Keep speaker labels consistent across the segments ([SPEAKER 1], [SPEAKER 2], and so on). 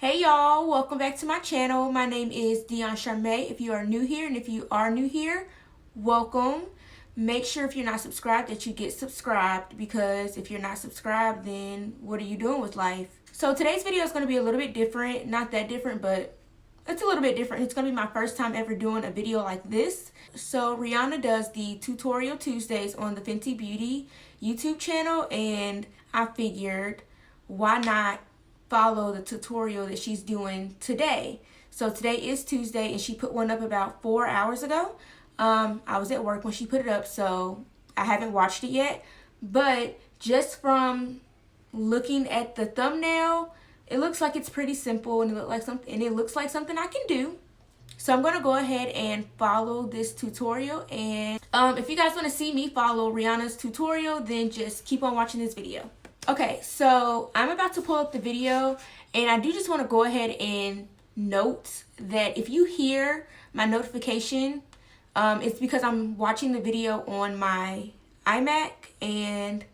[SPEAKER 1] Hey y'all, welcome back to my channel. My name is Dionne Charmae. If you are new here, and if you are new here, welcome. Make sure if you're not subscribed that you get subscribed, because if you're not subscribed, then what are you doing with life? So today's video is going to be a little bit different. Not that different, but it's a little bit different. It's going to be my first time ever doing a video like this. So Rihanna does the Tutorial Tuesdays on the Fenty Beauty YouTube channel, and I figured, why not follow the tutorial that she's doing today. So today is Tuesday, and she put one up about 4 hours ago. I was at work when she put it up, so I haven't watched it yet, but just from looking at the thumbnail, it looks like it's pretty simple, and it looks like something I can do. So I'm going to go ahead and follow this tutorial, and if you guys want to see me follow Rihanna's tutorial, then just keep on watching this video. Okay, so I'm about to pull up the video, and I do just want to go ahead and note that if you hear my notification, it's because I'm watching the video on my iMac, and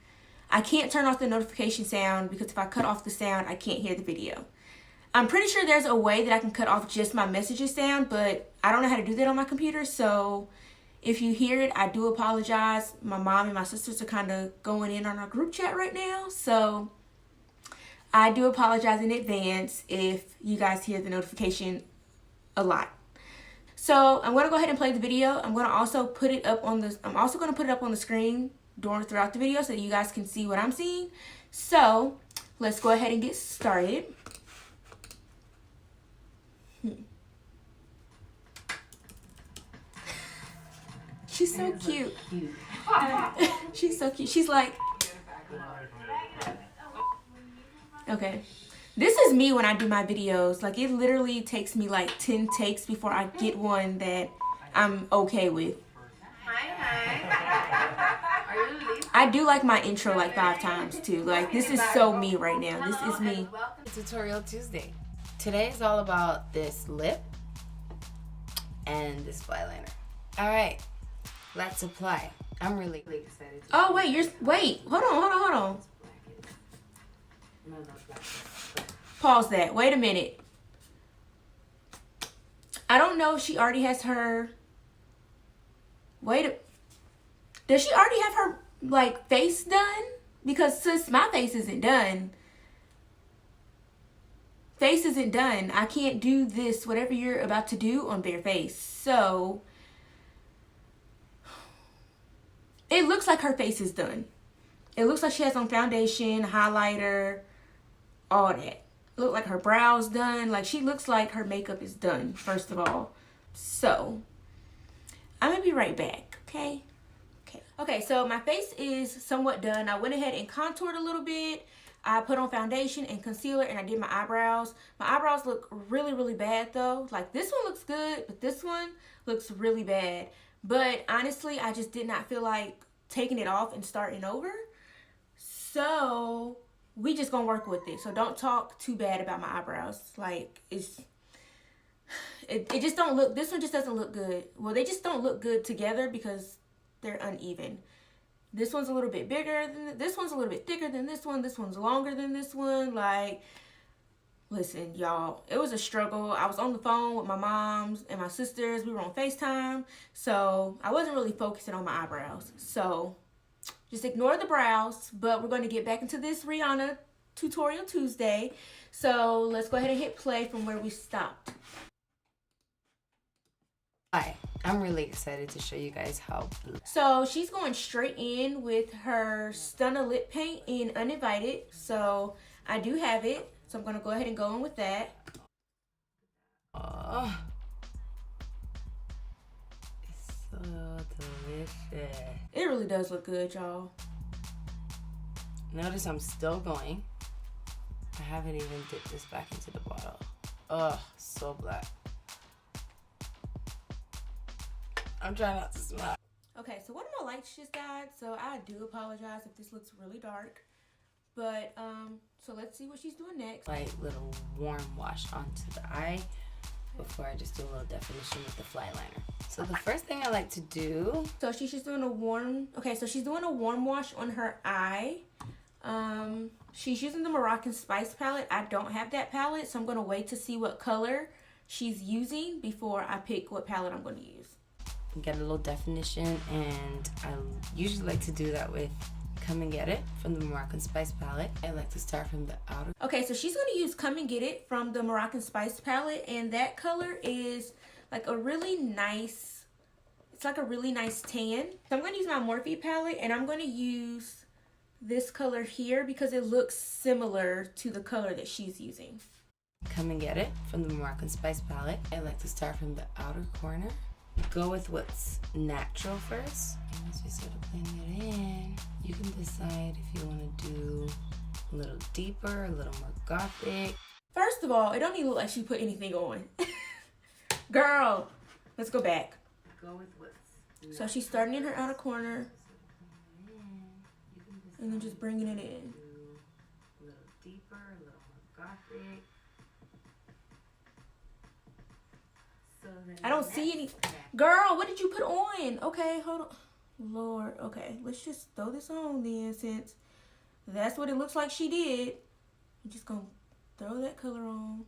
[SPEAKER 1] I can't turn off the notification sound, because if I cut off the sound, I can't hear the video. I'm pretty sure there's a way that I can cut off just my messages sound, but I don't know how to do that on my computer, so if you hear it, I do apologize. My mom and my sisters are kind of going in on our group chat right now, so I do apologize in advance if you guys hear the notification a lot. So I'm going to go ahead and play the video. I'm going to also put it up on the screen throughout the video so that you guys can see what I'm seeing. So let's go ahead and get started. She's so cute. She's so cute. She's like, okay. This is me when I do my videos. Like, it literally takes me like 10 takes before I get one that I'm okay with. I do like my intro like 5 times too. Like, this is so me right now. This is me.
[SPEAKER 2] Welcome to Tutorial Tuesday. Today is all about this lip and this fly liner. All right. Let's apply. I'm really excited.
[SPEAKER 1] Oh wait, hold on. Pause that. Wait a minute. I don't know if she already has her. Does she already have her like face done? Because sis, my face isn't done. Face isn't done. I can't do this, whatever you're about to do, on bare face. So it looks like her face is done. It looks like she has on foundation, highlighter, all that. Look like her brows done. Like, she looks like her makeup is done, first of all. So I'm gonna be right back, okay? Okay, so my face is somewhat done. I went ahead and contoured a little bit. I put on foundation and concealer, and I did my eyebrows. My eyebrows look really, really bad though. Like, this one looks good, but this one looks really bad. But honestly, I just did not feel like taking it off and starting over. So we just gonna work with it. So don't talk too bad about my eyebrows. Like, it just don't look, this one just doesn't look good. Well, they just don't look good together because they're uneven. This one's a little bit bigger than this one's a little bit thicker than this one. This one's longer than this one. Like, listen, y'all, it was a struggle. I was on the phone with my moms and my sisters. We were on FaceTime. So I wasn't really focusing on my eyebrows. So just ignore the brows. But we're going to get back into this Rihanna Tutorial Tuesday. So let's go ahead and hit play from where we stopped.
[SPEAKER 2] Hi, I'm really excited to show you guys how.
[SPEAKER 1] So she's going straight in with her STUNNA lip paint in Univited. So I do have it. So I'm going to go ahead and go in with that.
[SPEAKER 2] Oh, it's so delicious.
[SPEAKER 1] It really does look good, y'all.
[SPEAKER 2] Notice I'm still going. I haven't even dipped this back into the bottle. Oh, so black. I'm trying not to smile.
[SPEAKER 1] Okay, so one of my lights just died, so I do apologize if this looks really dark. But, so let's see what she's doing next.
[SPEAKER 2] Light little warm wash onto the eye before I just do a little definition with the fly liner. So the first thing I like to do.
[SPEAKER 1] So she's just doing a warm, okay, so she's doing a warm wash on her eye. She's using the Moroccan Spice palette. I don't have that palette, so I'm going to wait to see what color she's using before I pick what palette I'm going to use.
[SPEAKER 2] Get a little definition, and I usually like to do that with Come and Get It from the Moroccan Spice palette. I like to start from the outer.
[SPEAKER 1] Okay, so she's going to use Come and Get It from the Moroccan Spice palette, and that color is like a really nice, it's like a really nice tan. So I'm going to use my Morphe palette, and I'm going to use this color here because it looks similar to the color that she's using.
[SPEAKER 2] Come and Get It from the Moroccan Spice palette. I like to start from the outer corner. Go with what's natural first. And once we start blending it in, you can decide if you want to do a little deeper, a little more gothic.
[SPEAKER 1] First of all, it don't even look like she put anything on. Girl, let's go back.
[SPEAKER 2] Go with what's natural.
[SPEAKER 1] So she's starting in her outer corner and then just bringing it in.
[SPEAKER 2] A little deeper, a little more gothic. So
[SPEAKER 1] I don't see any. Girl, what did you put on? Okay, hold on. Lord, okay, let's just throw this on then, since that's what it looks like she did. I'm just gonna throw that color on.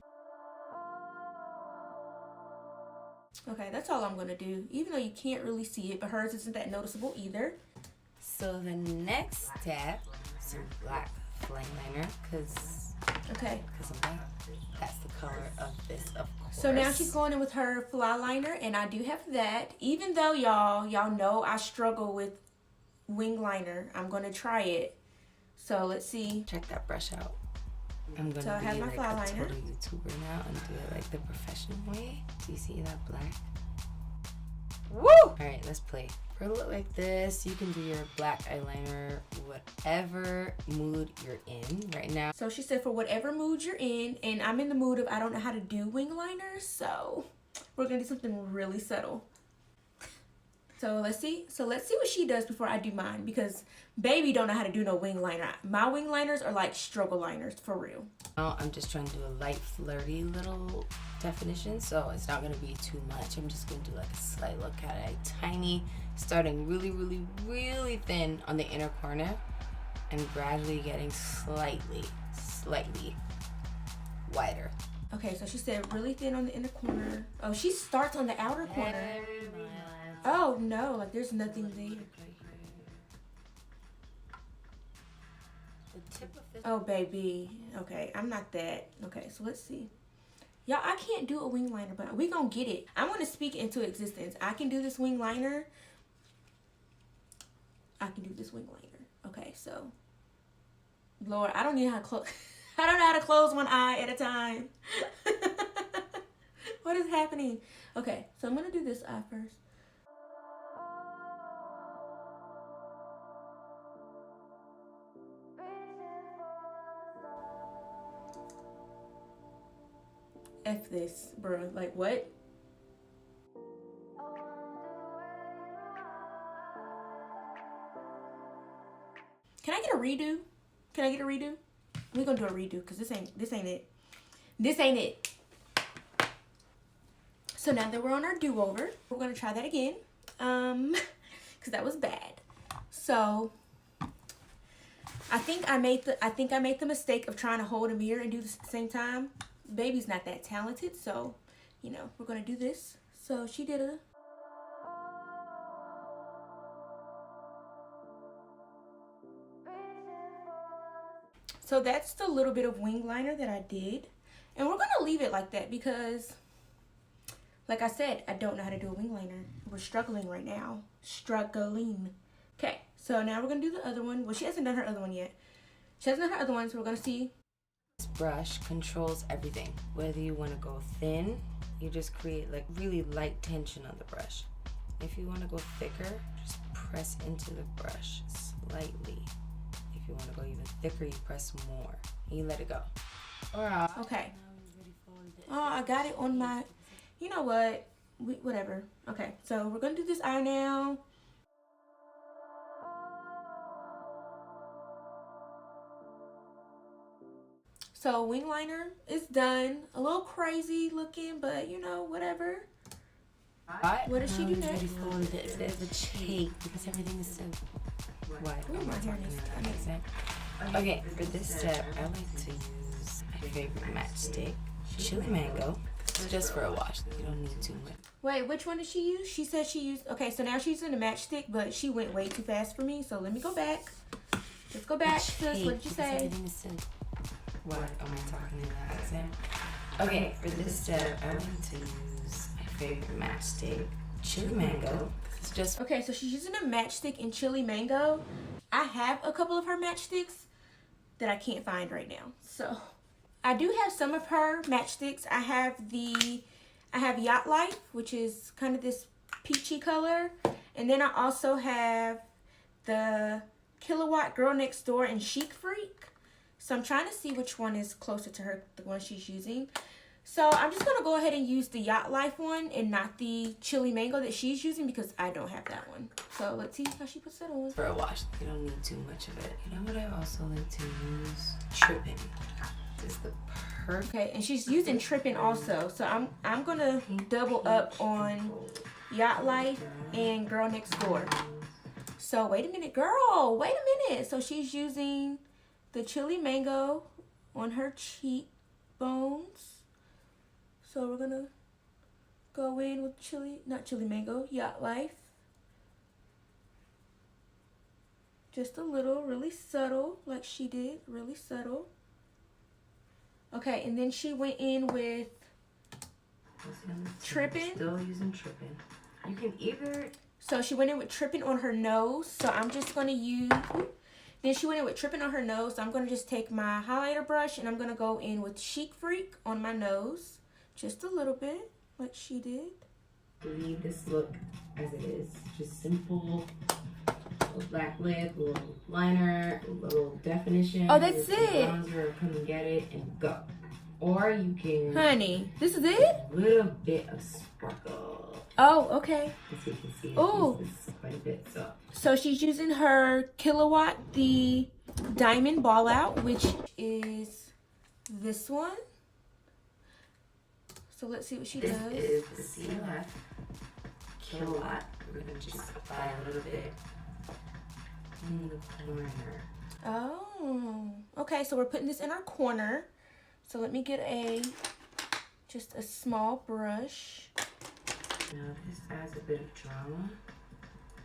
[SPEAKER 1] Okay, that's all I'm gonna do, even though you can't really see it, but hers isn't that noticeable either.
[SPEAKER 2] So the next step, some black flame liner, because that's the color of this, of course.
[SPEAKER 1] So now she's going in with her fly liner, and I do have that. Even though y'all know I struggle with wing liner, I'm gonna try it. So let's see.
[SPEAKER 2] Check that brush out. I'm gonna
[SPEAKER 1] I have
[SPEAKER 2] be
[SPEAKER 1] my
[SPEAKER 2] like
[SPEAKER 1] fly
[SPEAKER 2] a
[SPEAKER 1] liner.
[SPEAKER 2] total YouTuber now and do it like the professional way. Do you see that black?
[SPEAKER 1] Woo!
[SPEAKER 2] All right, let's play. For a look like this, you can do your black eyeliner, whatever mood you're in right now.
[SPEAKER 1] So she said for whatever mood you're in, and I'm in the mood of I don't know how to do wing liners, so we're gonna do something really subtle. So let's see what she does before I do mine, because baby don't know how to do no wing liner. My wing liners are like struggle liners for real.
[SPEAKER 2] Now I'm just trying to do a light flirty little definition, so it's not gonna be too much. I'm just gonna do like a slight look at it, tiny, starting really thin on the inner corner and gradually getting slightly wider.
[SPEAKER 1] Okay, so she said really thin on the inner corner. Oh, she starts on the outer corner. Oh no, like there's nothing there. Oh baby, okay, I'm not that. Okay, so let's see. Y'all, I can't do a wing liner, but we gonna get it. I'm gonna speak into existence. I can do this wing liner. Okay, so Lord, I don't know how to close. I don't know how to close one eye at a time. What is happening? Okay, so I'm gonna do this eye first. F this, bro. Like, what? Can I get a redo? We're gonna do a redo because this ain't it. So now that we're on our do-over, we're gonna try that again. Because that was bad. So I think I made the mistake of trying to hold a mirror and do this at the same time. Baby's not that talented, so you know, we're gonna do this. So she did a So that's the little bit of wing liner that I did. And we're gonna leave it like that because, like I said, I don't know how to do a wing liner. We're struggling right now. Okay, so now we're gonna do the other one. Well, she hasn't done her other one yet. She hasn't done her other one, so we're gonna see.
[SPEAKER 2] This brush controls everything. Whether you want to go thin, you just create like really light tension on the brush. If you want to go thicker, just press into the brush slightly. If you want to go even thicker, you press more and you let it go.
[SPEAKER 1] Okay. Oh, I got it on my, you know what? Whatever. Okay, so we're gonna do this eye now. So wing liner is done. A little crazy looking, but you know, whatever. What does she do next?
[SPEAKER 2] There's a Chic because everything is so white.
[SPEAKER 1] Ooh, my hair needs to
[SPEAKER 2] Okay, for this step, I like to use my favorite matchstick, Chili Mango. Just for a wash. You don't need too much.
[SPEAKER 1] Wait, which one did she use? She said she used... Okay, so now she's using the matchstick, but she went way too fast for me. So let me go back. Let's go back. Sis, what did you say?
[SPEAKER 2] What am I talking in that accent? Okay, for this step, I like to use my favorite matchstick, Chili Mango. It's just...
[SPEAKER 1] Okay, so she's using a matchstick in Chili Mango. I have a couple of her matchsticks that I can't find right now. So... I do have some of her matchsticks. I have Yacht Life, which is kind of this peachy color. And then I also have the KillaWatt Girl Next Door and Chic Phreak. So I'm trying to see which one is closer to her, the one she's using. So I'm just going to go ahead and use the Yacht Life one and not the Chili Mango that she's using because I don't have that one. So let's see how she puts that on.
[SPEAKER 2] For a wash, you don't need too much of it. You know what I also like to use? Tripping. Is the perfect.
[SPEAKER 1] Okay, and she's using Trippin' also. So I'm gonna double up on Yacht Life and Girl Next Door. So wait a minute, girl. Wait a minute. So she's using the Chili Mango on her cheekbones. So we're gonna go in with not Chili Mango, Yacht Life. Just a little, really subtle, like she did, really subtle. Okay, and then she went in with Trippin'.
[SPEAKER 2] Still using Trippin'. You can either...
[SPEAKER 1] So she went in with Trippin' on her nose. So I'm just going to use... Then she went in with Trippin' on her nose. So I'm going to just take my highlighter brush and I'm going to go in with Chic Phreak on my nose. Just a little bit, like she did.
[SPEAKER 2] Leave this look as it is. Just simple... little black lip, a little liner, a little definition.
[SPEAKER 1] Oh, that's it.
[SPEAKER 2] Bronzer, come and get it and go. Or you can...
[SPEAKER 1] Honey, this is it?
[SPEAKER 2] A little bit of sparkle.
[SPEAKER 1] Oh, okay.
[SPEAKER 2] As you can see,
[SPEAKER 1] oh,
[SPEAKER 2] this is quite a bit.
[SPEAKER 1] So she's using her KillaWatt, the Diamond BallOut, which is this one. So let's see what she does.
[SPEAKER 2] This is the CLF KillaWatt. We're going to just apply a little bit in the corner.
[SPEAKER 1] Oh, okay. So we're putting this in our corner. So let me get just a small brush.
[SPEAKER 2] Now this adds a bit of drama.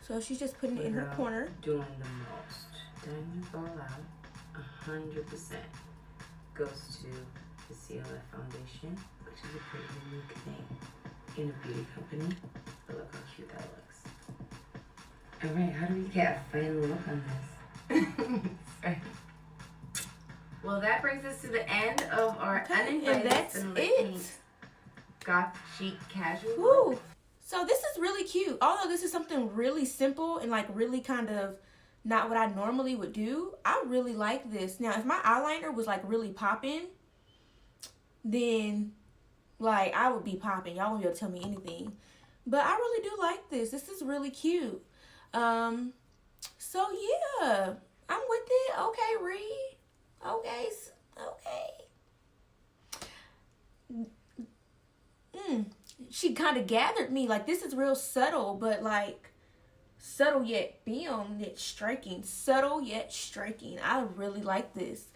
[SPEAKER 1] So she's just putting it in her corner.
[SPEAKER 2] Doing the most. Diamond BallOut, 100% goes to the CLF foundation, which is a pretty unique thing in a beauty company. But look how cute that looks. Alright, how do we get a final look on this? Well, that brings us to the end of our uninvited
[SPEAKER 1] it.
[SPEAKER 2] goth chic casual.
[SPEAKER 1] Woo! So this is really cute. Although this is something really simple and like really kind of not what I normally would do, I really like this. Now, if my eyeliner was like really popping, then like I would be popping. Y'all won't be able to tell me anything. But I really do like this. This is really cute. So yeah, I'm with it. Okay, Ree. Okay. She kind of gathered me. Like, this is real subtle, but like subtle yet bam, yet striking. Subtle yet striking. I really like this.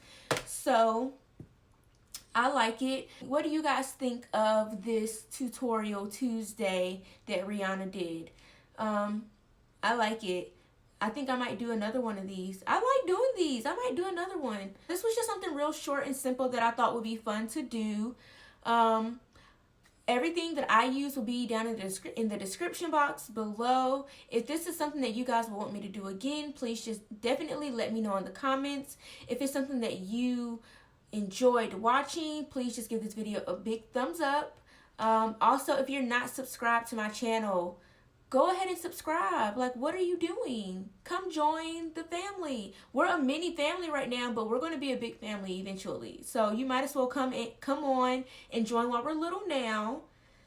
[SPEAKER 1] So I like it. What do you guys think of this tutorial Tuesday that Rihanna did? I like it. I think I might do another one of these. I like doing these. I might do another one. This was just something real short and simple that I thought would be fun to do. Everything that I use will be down in the description box below. If this is something that you guys want me to do again, please just definitely let me know in the comments. If it's something that you enjoyed watching, please just give this video a big thumbs up. Also, if you're not subscribed to my channel, go ahead and subscribe. Like, what are you doing? Come join the family. We're a mini family right now, but we're going to be a big family eventually. So you might as well come on and join while we're little now.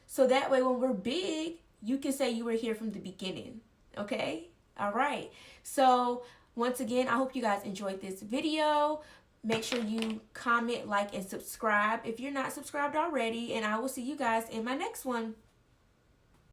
[SPEAKER 1] So that way when we're big, you can say you were here from the beginning. Okay? All right. So once again, I hope you guys enjoyed this video. Make sure you comment, like, and subscribe if you're not subscribed already. And I will see you guys in my next one.